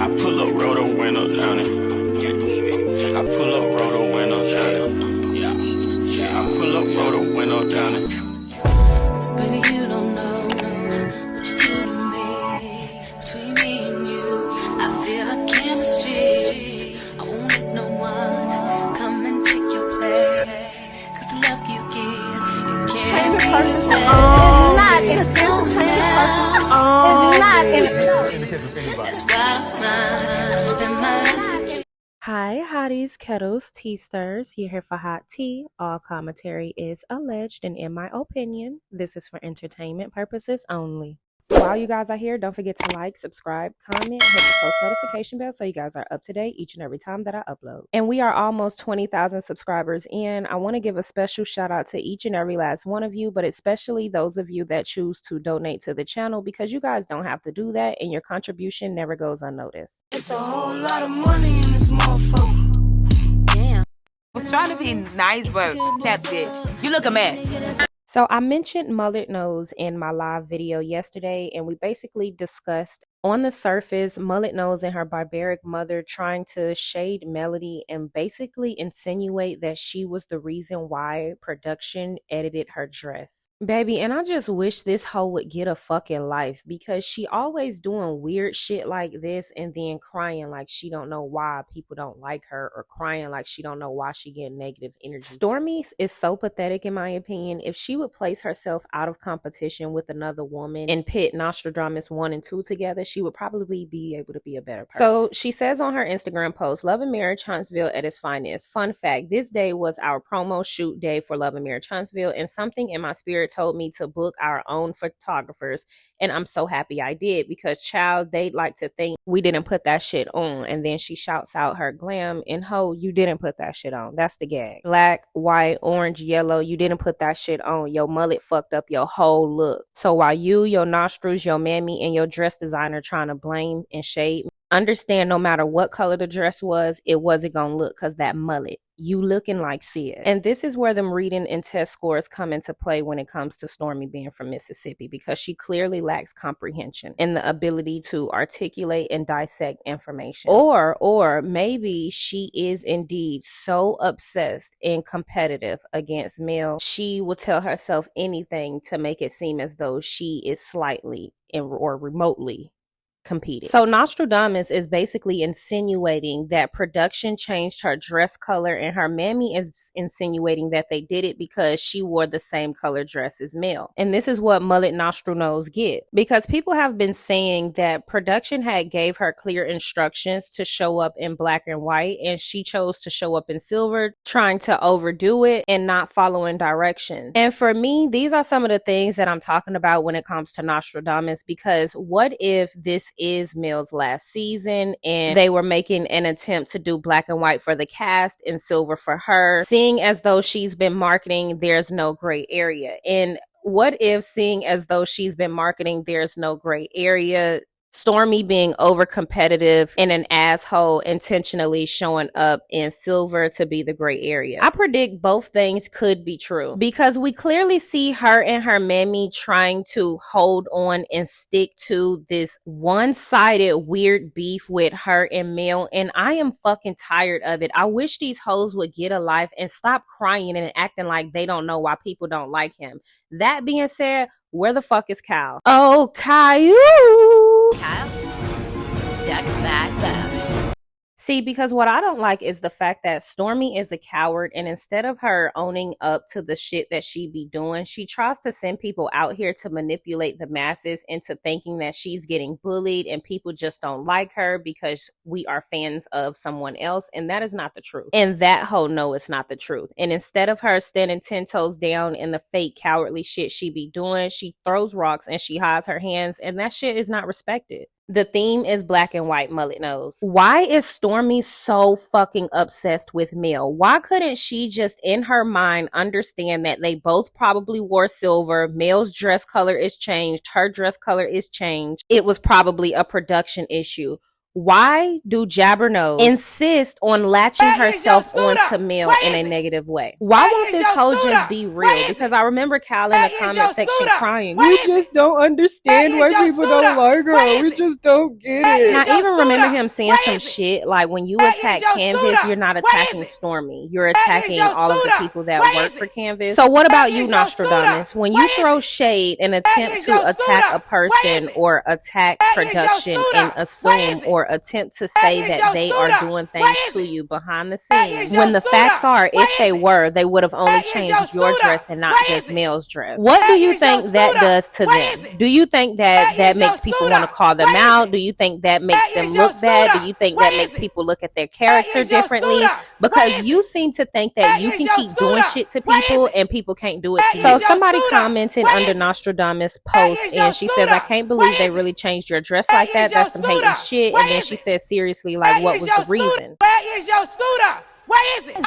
I pull up, roll the windows down it. I pull up, roll the windows down it. Yeah, I pull up, roll the window down it. Baby, you don't know what you do to me. Between me and you, I feel like chemistry. I won't let no one come and take your place. Cause the love you give, you can't That's why I spend my life with you. Hi, hotties, kettles, tea stirs. You're here for hot tea. All commentary is alleged, and in my opinion, this is for entertainment purposes only. While you guys are here, don't forget to like, subscribe, comment, hit the post notification bell so you guys are up to date each and every time that I upload. And we are almost 20,000 subscribers in. I want to give a special shout out to each and every last one of you, but especially those of you that choose to donate to the channel, because you guys don't have to do that and your contribution never goes unnoticed. It's a whole lot of money in this motherfucker. Damn. I was trying to be nice, but that bitch, you look a mess. So I mentioned mullet nose in my live video yesterday, and we basically discussed on the surface mullet nose and her barbaric mother trying to shade Melody and basically insinuate that she was the reason why production edited her dress. Baby, and I just wish this hoe would get a fucking life, because she always doing weird shit like this and then crying like she don't know why people don't like her, or crying like she don't know why she getting negative energy. Stormi is so pathetic in my opinion. If she would place herself out of competition with another woman and pit Nostradamus 1 and 2 together, she would probably be able to be a better person. So she says on her Instagram post, Love and Marriage Huntsville at its finest. Fun fact, this day was our promo shoot day for Love and Marriage Huntsville, and something in my spirit told me to book our own photographers, and I'm so happy I did, because child, they'd like to think we didn't put that shit on. And then she shouts out her glam, and ho, you didn't put that shit on. That's the gag. Black, white, orange, yellow, you didn't put that shit on. Your mullet fucked up your whole look. So while you, your nostrils, your mammy, and your dress designer trying to blame and shade, understand no matter what color the dress was, it wasn't gonna look, because that mullet, you looking like Sid. And this is where them reading and test scores come into play when it comes to Stormi being from Mississippi, because she clearly lacks comprehension and the ability to articulate and dissect information. Or maybe she is indeed so obsessed and competitive against Mel, she will tell herself anything to make it seem as though she is slightly or remotely competing. So Nostradamus is basically insinuating that production changed her dress color, and her mammy is insinuating that they did it because she wore the same color dress as Mel. And this is what mullet nostril get, because people have been saying that production had gave her clear instructions to show up in black and white, and she chose to show up in silver, trying to overdo it and not following directions. And for me, these are some of the things that I'm talking about when it comes to Nostradamus, because what if this is Mel's last season and they were making an attempt to do black and white for the cast and silver for her, seeing as though she's been marketing there's no gray area? And what if, seeing as though she's been marketing there's no gray area, Stormi being over competitive and an asshole intentionally showing up in silver to be the gray area? I predict both things could be true, because we clearly see her and her mammy trying to hold on and stick to this one-sided weird beef with her and Mel, and I am fucking tired of it. I wish these hoes would get a life and stop crying and acting like they don't know why people don't like him. That being said, where the fuck is Kyle? Oh, Caillou! Kyle, suck that butt. See, because what I don't like is the fact that Stormi is a coward, and instead of her owning up to the shit that she be doing, she tries to send people out here to manipulate the masses into thinking that she's getting bullied and people just don't like her because we are fans of someone else, and that is not the truth. And that hoe know it's not the truth. And instead of her standing 10 toes down in the fake cowardly shit she be doing, she throws rocks and she hides her hands, and that shit is not respected. The theme is black and white mullet nose. Why is Stormi so fucking obsessed with Mel? Why couldn't she just in her mind understand that they both probably wore silver? Mel's dress color is changed. Her dress color is changed. It was probably a production issue. Why do Jabbernose insist on latching herself onto Mel in a negative way? Why won't this hoe just be real? Because I remember Cal in the comment section crying, we just don't understand why people don't like her. We just don't get it. And I even remember him saying some shit like, when you attack Canvas, you're not attacking Stormi. You're attacking all of the people that work for Canvas. So what about you, Nostradamus? When you throw shade and attempt to attack a person or attack production and assume or attempt to say that they are doing things to you behind the scenes, when the facts are, if they were, they would have only changed your dress and not just Mel's dress. What do you think that does to them? Do you think that makes people want to call them out? Do you think that makes them look bad? Do you think that makes people look at their character differently? Because you seem to think that you can keep doing shit to people and people can't do it to you. So somebody commented under Nostradamus' post and she says, I can't believe they really changed your dress like that. That's some hating shit. And then she says, seriously, like, what was the reason? Where is your scooter? Where is it?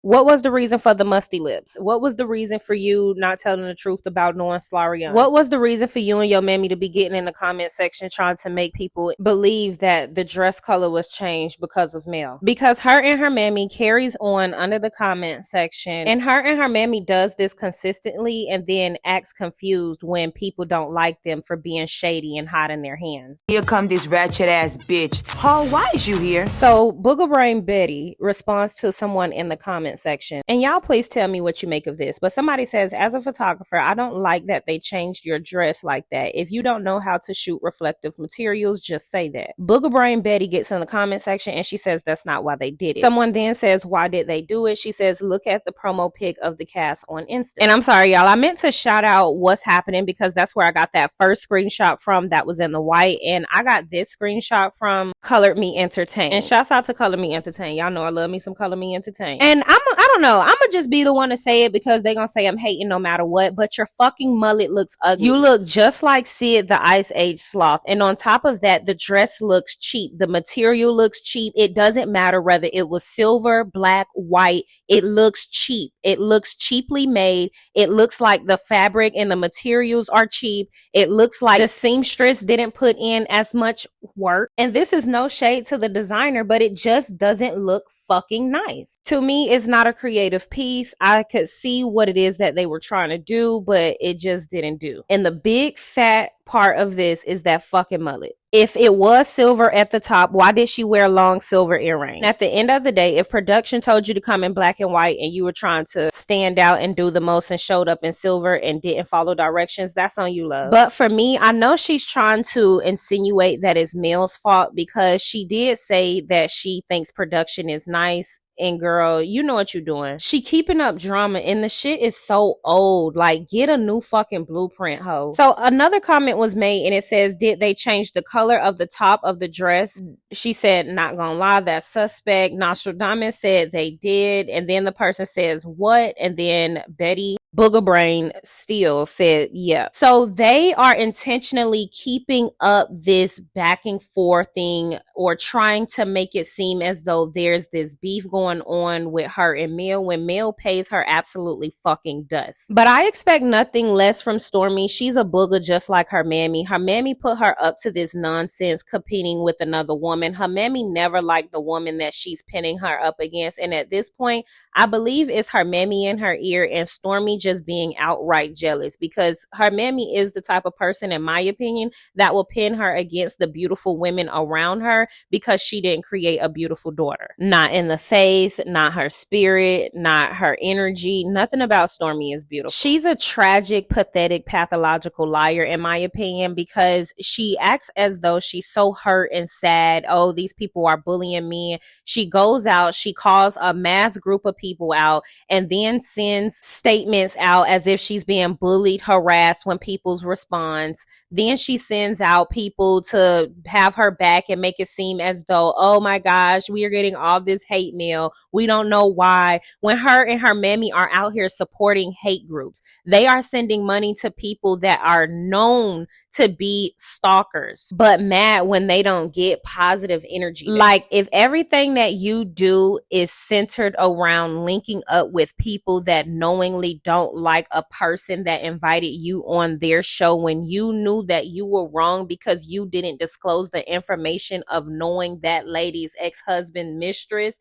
What was the reason for the musty lips? What was the reason for you not telling the truth about knowing Slarion? What was the reason for you and your mammy to be getting in the comment section trying to make people believe that the dress color was changed because of Mel? Because her and her mammy carries on under the comment section, and her and her mammy does this consistently and then acts confused when people don't like them for being shady and hiding their hands. Here come this ratchet ass bitch. Oh, why is you here? So Booger Brain Bettie responds to someone in the comment section, and y'all please tell me what you make of this. But somebody says, as a photographer, I don't like that they changed your dress like that. If you don't know how to shoot reflective materials, just say that. Booger Brain Bettie gets in the comment section and she says that's not why they did it. Someone then says, why did they do it? She says, look at the promo pic of the cast on Insta. And I'm sorry, y'all, I meant to shout out What's Happening because that's where I got that first screenshot from that was in the white, and I got this screenshot from Colored Me Entertain. And shouts out to Colored Me Entertain. Y'all know I love me some Colored Me Entertain. And I don't know, I'ma just be the one to say it because they gonna say I'm hating no matter what, but your fucking mullet looks ugly. You look just like Sid the Ice Age Sloth, and on top of that, the dress looks cheap. The material looks cheap. It doesn't matter whether it was silver, black, white. It looks cheap. It looks cheaply made. It looks like the fabric and the materials are cheap. It looks like the seamstress didn't put in as much work. And this is no shade to the designer, but it just doesn't look fucking nice. To me, it's not a creative piece. I could see what it is that they were trying to do, but it just didn't do. And the big fat part of this is that fucking mullet. If it was silver at the top, why did she wear long silver earrings? At the end of the day, if production told you to come in black and white and you were trying to stand out and do the most and showed up in silver and didn't follow directions, that's on you, love. But for me, I know she's trying to insinuate that it's Mel's fault because she did say that she thinks production is nice. And girl, you know what you're doing. She keeping up drama and the shit is so old. Like, get a new fucking blueprint, ho. So another comment was made and it says, did they change the color of the top of the dress? She said, not gonna lie, that's suspect. Nostradamus said they did. And then the person says, what? And then Bettie Booger Brain Steele said, yeah. So they are intentionally keeping up this back and forth thing or trying to make it seem as though there's this beef going on with her and Mel when Mel pays her absolutely fucking dust. But I expect nothing less from Stormi. She's a booger just like her mammy. Her mammy put her up to this nonsense competing with another woman. Her mammy never liked the woman that she's pinning her up against. And at this point, I believe it's her mammy in her ear and Stormi just being outright jealous because her mammy is the type of person, in my opinion, that will pin her against the beautiful women around her because she didn't create a beautiful daughter. Not in the face, not her spirit, not her energy. Nothing about Stormi is beautiful. She's a tragic, pathetic, pathological liar, in my opinion, because she acts as though she's so hurt and sad. Oh, these people are bullying me. She goes out, she calls a mass group of people out, and then sends statements out as if she's being bullied, harassed when people's response. Then she sends out people to have her back and make it seem as though, oh my gosh, we are getting all this hate mail. We don't know why. When her and her mammy are out here supporting hate groups, they are sending money to people that are known to be stalkers, but mad when they don't get positive energy. Like, if everything that you do is centered around linking up with people that knowingly don't don't like a person that invited you on their show when you knew that you were wrong because you didn't disclose the information of knowing that lady's ex-husband mistress.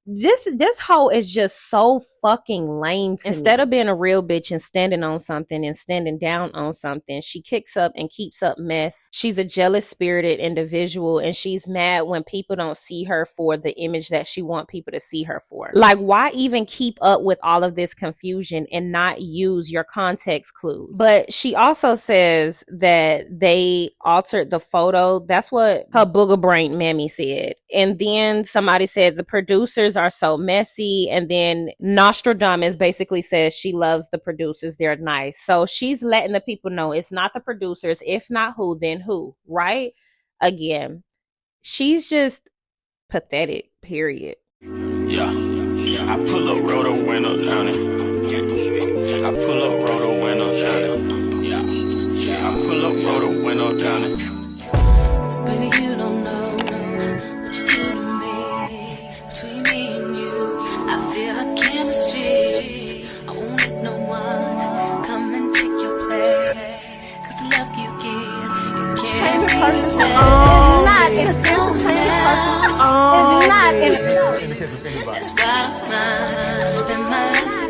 This hoe is just so fucking lame to Instead of being a real bitch and standing on something and standing down on something, she kicks up and keeps up mess. She's a jealous spirited individual, and she's mad when people don't see her for the image that she want people to see her for. Like, why even keep up with all of this confusion and not use your context clues? But she also says that they altered the photo. That's what her booger brain mammy said. And then somebody said the producers are so messy. And then Nostradamus basically says she loves the producers. They're nice. So she's letting the people know it's not the producers. If not who, then who, right? Again, she's just pathetic, period. Yeah. I pull up, roll the window down it. I pull up, roll the window down it. Yeah. I pull up, roll the window down it. Baby, you don't know what you do to me. Between me and you, I feel like chemistry. I won't let no one come and take your place. Cause the love you give, you can't It's not in That's why I spend my life